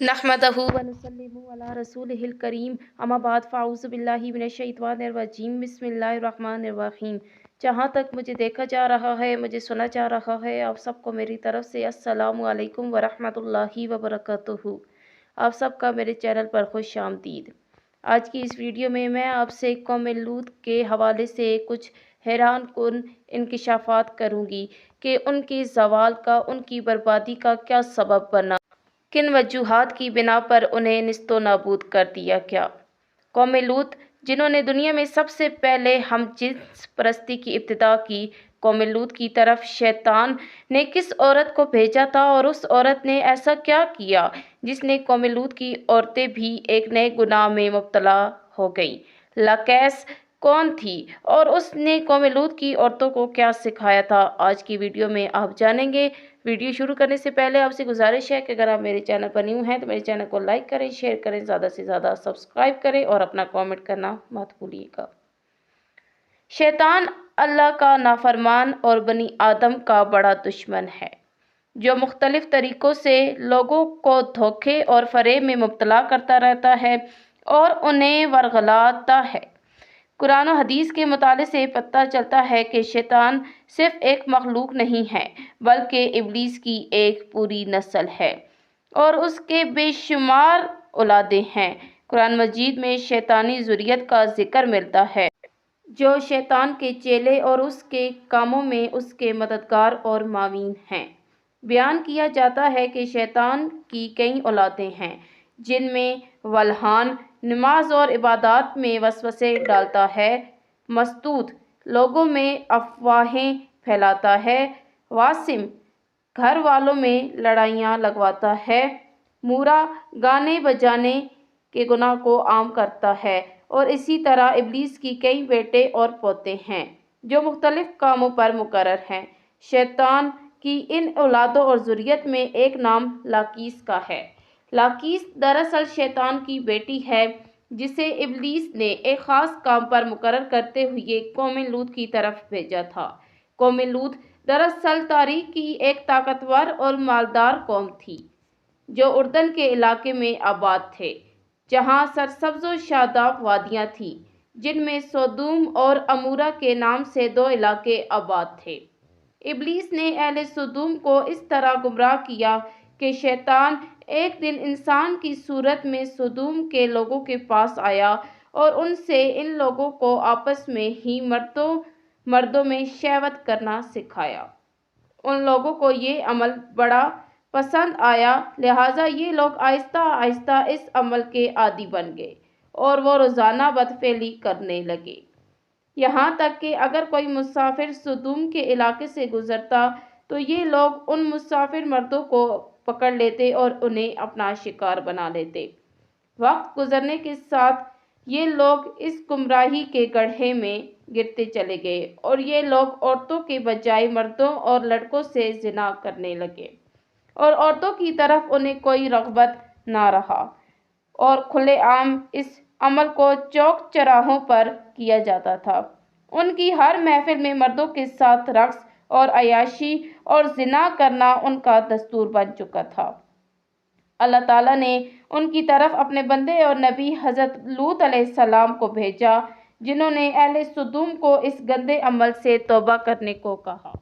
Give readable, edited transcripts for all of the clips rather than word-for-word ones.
नहमदहु व नुसल्लिमु अला रसूलिहिल करीम अम्मा बाद फ़ाऊज़ु बिल्लाहि मिनश्शैतानिर रजीम बिस्मिल्लाहिर रहमानिर रहीम। जहाँ तक मुझे देखा जा रहा है, मुझे सुना जा रहा है, आप सबको मेरी तरफ से अस्सलामु अलैकुम व रहमतुल्लाहि व बरकातुहू। आप सबका मेरे चैनल पर खुश आमदीद। आज की इस वीडियो में मैं आपसे कौम लूत के हवाले से कुछ हैरान कुन इंकिशाफात करूँगी कि उनके ज़वाल का, उनकी बर्बादी का क्या सबब बना, किन वजूहात की बिना पर उन्हें निस्तो नाबूद कर दिया गया। कौम लूत, जिन्होंने दुनिया में सबसे पहले हम जिन्स परस्ती की इब्तिदा की, कौम लूत की तरफ शैतान ने किस औरत को भेजा था और उस औरत ने ऐसा क्या किया जिसने कौम लूत की औरतें भी एक नए गुनाह में मुब्तला हो गई। लाकैस कौन थी और उसने कौम लूत की औरतों को क्या सिखाया था, आज की वीडियो में आप जानेंगे। वीडियो शुरू करने से पहले आपसे गुजारिश है कि अगर आप मेरे चैनल पर न्यू हैं तो मेरे चैनल को लाइक करें, शेयर करें, ज़्यादा से ज़्यादा सब्सक्राइब करें और अपना कमेंट करना मत भूलिएगा। शैतान अल्लाह का नाफरमान और बनी आदम का बड़ा दुश्मन है, जो मुख्तलिफ तरीक़ों से लोगों को धोखे और फ़रेब में मुब्तला करता रहता है और उन्हें वरगलाता है। कुरान और हदीस के मुताले से पता चलता है कि शैतान सिर्फ एक मखलूक नहीं है, बल्कि इब्लीस की एक पूरी नस्ल है और उसके बेशुमार औलादें हैं। कुरान मजीद में शैतानी ज़ुर्रियत का जिक्र मिलता है, जो शैतान के चेले और उसके कामों में उसके मददगार और मावीन हैं। बयान किया जाता है कि शैतान की कई औलादें हैं, जिनमें वल्हान नमाज और इबादत में वसवसे डालता है, मस्तूत लोगों में अफवाहें फैलाता है, वासिम घर वालों में लड़ाइयाँ लगवाता है, मूरा गाने बजाने के गुनाह को आम करता है और इसी तरह इब्लीस की कई बेटे और पोते हैं जो मुख्तलिफ कामों पर मुकर्रर हैं। शैतान की इन औलादों और ज़ुर्रियत में एक नाम लाकीस का है। लाकीस दरअसल शैतान की बेटी है, जिसे इब्लीस ने एक ख़ास काम पर मुकर्रर करते हुए कौम लूत की तरफ भेजा था। कौम लूत दरअसल तारीख की एक ताकतवर और मालदार कौम थी, जो उर्दन के इलाके में आबाद थे, जहाँ सरसब्ज़ व शादाब वादियाँ थीं, जिनमें सोदूम और अमूरा के नाम से दो इलाके आबाद थे। इब्लीस ने अहले सोदूम को इस तरह गुमराह किया कि शैतान एक दिन इंसान की सूरत में सोदूम के लोगों के पास आया और उनसे इन लोगों को आपस में ही मर्दों में शहवत करना सिखाया। उन लोगों को ये अमल बड़ा पसंद आया, लिहाजा ये लोग आहिस्ता आहिस्ता इस अमल के आदी बन गए और वो रोज़ाना बदफेली करने लगे। यहाँ तक कि अगर कोई मुसाफिर सदूम के इलाके से गुजरता तो ये लोग उन मुसाफिर मर्दों को पकड़ लेते और उन्हें अपना शिकार बना लेते। वक्त गुजरने के साथ ये लोग इस गुमराही के गड्ढे में गिरते चले गए और ये लोग औरतों के बजाय मर्दों और लड़कों से जिना करने लगे और औरतों की तरफ उन्हें कोई रग़बत ना रहा और खुलेआम इस अमल को चौक चौराहों पर किया जाता था। उनकी हर महफिल में मर्दों के साथ रक़्स और अय्याशी और ज़िना करना उनका दस्तूर बन चुका था। अल्लाह ताला ने उनकी तरफ अपने बंदे और नबी हज़रत लूत अलैहिस्सलाम को भेजा, जिन्होंने अहले सदूम को इस गंदे अमल से तौबा करने को कहा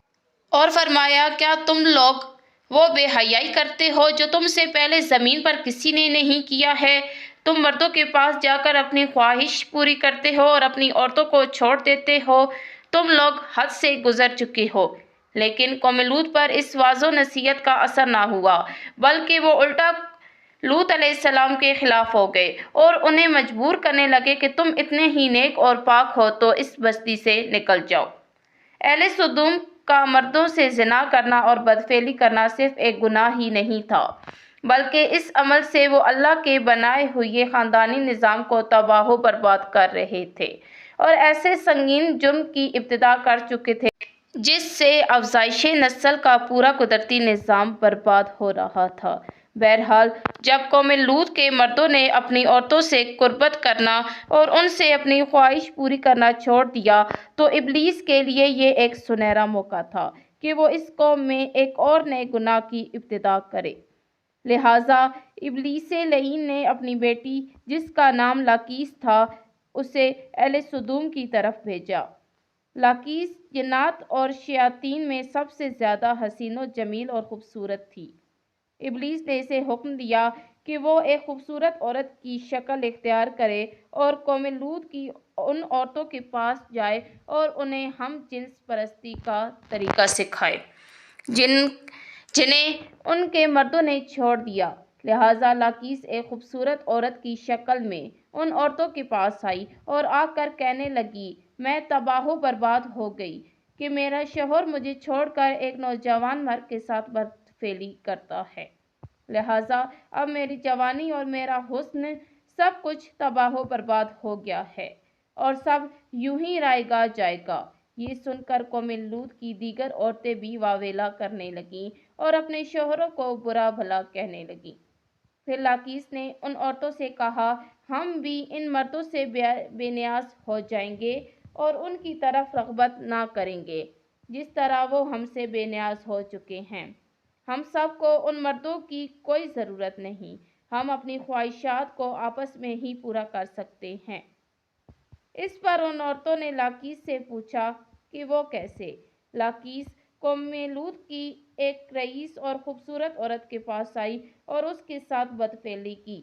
और फरमाया, क्या तुम लोग वो बेहयाई करते हो जो तुमसे पहले ज़मीन पर किसी ने नहीं किया है? तुम मर्दों के पास जाकर अपनी ख्वाहिश पूरी करते हो और अपनी औरतों को छोड़ देते हो। तुम लोग हद से गुजर चुके हो। लेकिन कौम लूत पर इस वाज़ो नसीहत का असर ना हुआ, बल्कि वो उल्टा लूत अलैहिस्सलाम के खिलाफ हो गए और उन्हें मजबूर करने लगे कि तुम इतने ही नेक और पाक हो तो इस बस्ती से निकल जाओ। अहले सदूम का मर्दों से ज़िना करना और बदफेली करना सिर्फ एक गुनाह ही नहीं था, बल्कि इस अमल से वो अल्लाह के बनाए हुए ख़ानदानी निज़ाम को तबाह बर्बाद कर रहे थे और ऐसे संगीन जुर्म की इब्तिदा कर चुके थे जिससे अफ़ज़ाइश नस्ल का पूरा कुदरती निज़ाम बर्बाद हो रहा था। बहरहाल, जब कौम लूत के मर्दों ने अपनी औरतों से कुर्बत करना और उनसे अपनी ख्वाहिश पूरी करना छोड़ दिया तो इब्लीस के लिए ये एक सुनहरा मौका था कि वो इस कौम में एक और नए गुनाह की इब्तिदा करे। لہٰذا ابلیس لعین نے اپنی بیٹی جس کا نام لاقیس تھا اسے اہل سدوم کی طرف بھیجا۔ لاقیس جنات اور شیاطین میں سب سے زیادہ حسین و جمیل اور خوبصورت تھی۔ ابلیس نے اسے حکم دیا کہ وہ ایک خوبصورت عورت کی شکل اختیار کرے اور قوم لوط کی ان عورتوں کے پاس جائے اور انہیں ہم جنس پرستی کا طریقہ سکھائے جنہیں ان کے مردوں نے چھوڑ دیا۔ لہٰذا لاقیس ایک خوبصورت عورت کی شکل میں ان عورتوں کے پاس آئی اور آ کر کہنے لگی، میں تباہ و برباد ہو گئی کہ میرا شوہر مجھے چھوڑ کر ایک نوجوان مرد کے ساتھ بدفعلی کرتا ہے، لہٰذا اب میری جوانی اور میرا حسن سب کچھ تباہ و برباد ہو گیا ہے اور سب یوں ہی رائے گا جائے گا۔ یہ سن کر قوم لوط کی دیگر عورتیں بھی واویلا کرنے لگیں اور اپنے شوہروں کو برا بھلا کہنے لگیں۔ پھر لاقیس نے ان عورتوں سے کہا، ہم بھی ان مردوں سے بے نیاز ہو جائیں گے اور ان کی طرف رغبت نہ کریں گے جس طرح وہ ہم سے بے نیاز ہو چکے ہیں۔ ہم سب کو ان مردوں کی کوئی ضرورت نہیں، ہم اپنی خواہشات کو آپس میں ہی پورا کر سکتے ہیں۔ اس پر ان عورتوں نے لاقیس سے پوچھا کہ وہ کیسے؟ لاقیس قوم لوط کی ایک رئیس اور خوبصورت عورت کے پاس آئی اور اس کے ساتھ بدفعلی کی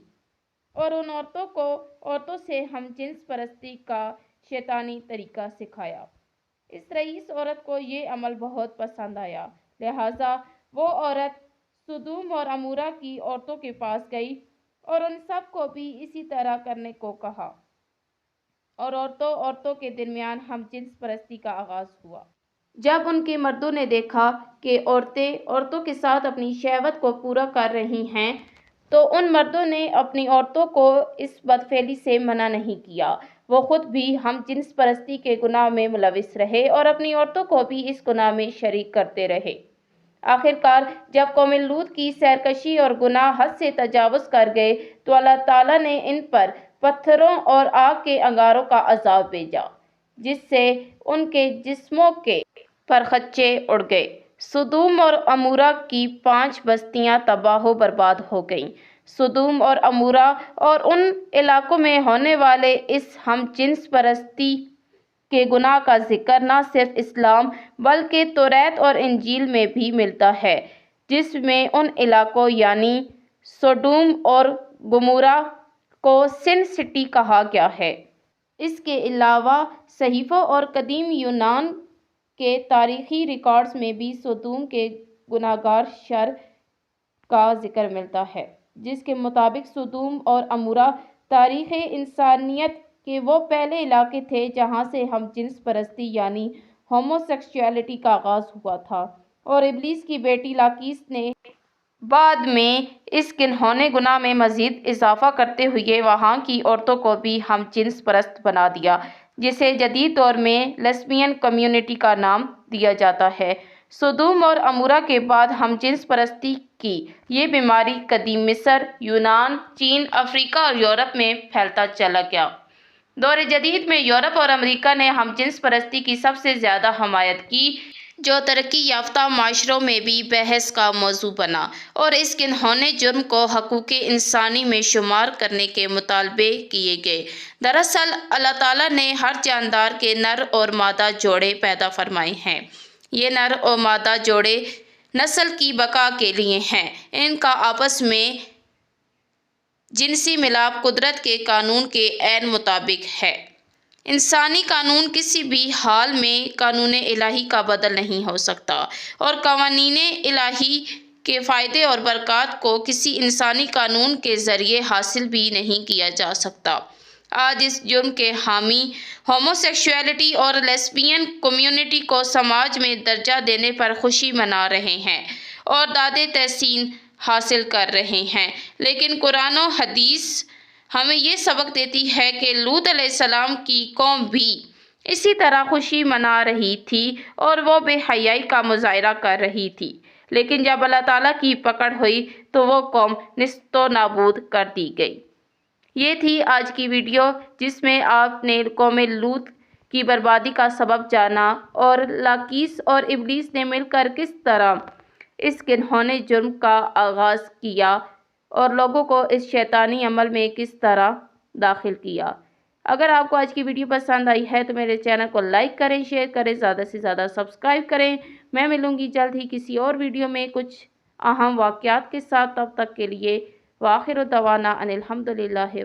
اور ان عورتوں سے ہم جنس پرستی کا شیطانی طریقہ سکھایا۔ اس رئیس عورت کو یہ عمل بہت پسند آیا، لہٰذا وہ عورت سدوم اور عمورہ کی عورتوں کے پاس گئی اور ان سب کو بھی اسی طرح کرنے کو کہا اور عورتوں کے درمیان ہم جنس پرستی کا آغاز ہوا۔ جب ان کے مردوں نے دیکھا کہ عورتوں کے ساتھ اپنی شہوت کو پورا کر رہی ہیں تو ان مردوں نے اپنی عورتوں کو اس بدفعلی سے منع نہیں کیا، وہ خود بھی ہم جنس پرستی کے گناہ میں ملوث رہے اور اپنی عورتوں کو بھی اس گناہ میں شریک کرتے رہے۔ آخر کار جب قوم لوط کی سرکشی اور گناہ حد سے تجاوز کر گئے تو اللہ تعالیٰ نے ان پر پتھروں اور آگ کے انگاروں کا عذاب بھیجا جس سے ان کے جسموں کے پرخچے اڑ گئے۔ سدوم اور عمورہ کی 5 بستیاں تباہ و برباد ہو گئیں۔ سدوم اور عمورہ اور ان علاقوں میں ہونے والے اس ہم جنس پرستی کے گناہ کا ذکر نہ صرف اسلام بلکہ توریت اور انجیل میں بھی ملتا ہے، جس میں ان علاقوں یعنی سوڈوم اور گمورہ کو سن سٹی کہا گیا ہے۔ اس کے علاوہ صحیفوں اور قدیم یونان کے تاریخی ریکارڈز میں بھی سدوم کے گناہگار شر کا ذکر ملتا ہے، جس کے مطابق سدوم اور عمورہ تاریخ انسانیت کے وہ پہلے علاقے تھے جہاں سے ہم جنس پرستی یعنی ہومو سیکسولیٹی کا آغاز ہوا تھا، اور ابلیس کی بیٹی لاقیس نے بعد میں اس گھناؤنے گناہ میں مزید اضافہ کرتے ہوئے وہاں کی عورتوں کو بھی ہم جنس پرست بنا دیا، جسے جدید دور میں لیسبین کمیونٹی کا نام دیا جاتا ہے۔ سدوم اور عمورہ کے بعد ہم جنس پرستی کی یہ بیماری قدیم مصر، یونان، چین، افریقہ اور یورپ میں پھیلتا چلا گیا۔ دور جدید میں یورپ اور امریکہ نے ہم جنس پرستی کی سب سے زیادہ حمایت کی، جو ترقی یافتہ معاشروں میں بھی بحث کا موضوع بنا اور اس گھناؤنے جرم کو حقوق انسانی میں شمار کرنے کے مطالبے کیے گئے۔ دراصل اللہ تعالیٰ نے ہر جاندار کے نر اور مادہ جوڑے پیدا فرمائے ہیں۔ یہ نر اور مادہ جوڑے نسل کی بقا کے لیے ہیں۔ ان کا آپس میں جنسی ملاپ قدرت کے قانون کے عین مطابق ہے۔ انسانی قانون کسی بھی حال میں قانون الہی کا بدل نہیں ہو سکتا اور قوانین الہی کے فائدے اور برکات کو کسی انسانی قانون کے ذریعے حاصل بھی نہیں کیا جا سکتا۔ آج اس جرم کے حامی ہومو سیکسولیٹی اور لیسبین کمیونٹی کو سماج میں درجہ دینے پر خوشی منا رہے ہیں اور داد تحسین حاصل کر رہے ہیں، لیکن قرآن و حدیث ہمیں یہ سبق دیتی ہے کہ لوط علیہ السلام کی قوم بھی اسی طرح خوشی منا رہی تھی اور وہ بے حیائی کا مظاہرہ کر رہی تھی، لیکن جب اللہ تعالیٰ کی پکڑ ہوئی تو وہ قوم نیست و نابود کر دی گئی۔ یہ تھی آج کی ویڈیو جس میں آپ نے قوم لوط کی بربادی کا سبب جانا اور لاقیس اور ابلیس نے مل کر کس طرح اس گھناؤنے جرم کا آغاز کیا۔ اور لوگوں کو اس شیطانی عمل میں کس طرح داخل کیا۔ اگر آپ کو آج کی ویڈیو پسند آئی ہے تو میرے چینل کو لائک کریں، شیئر کریں، زیادہ سے زیادہ سبسکرائب کریں۔ میں ملوں گی جلد ہی کسی اور ویڈیو میں کچھ اہم واقعات کے ساتھ، تب تک کے لیے وآخر دعوانا ان الحمدللہ۔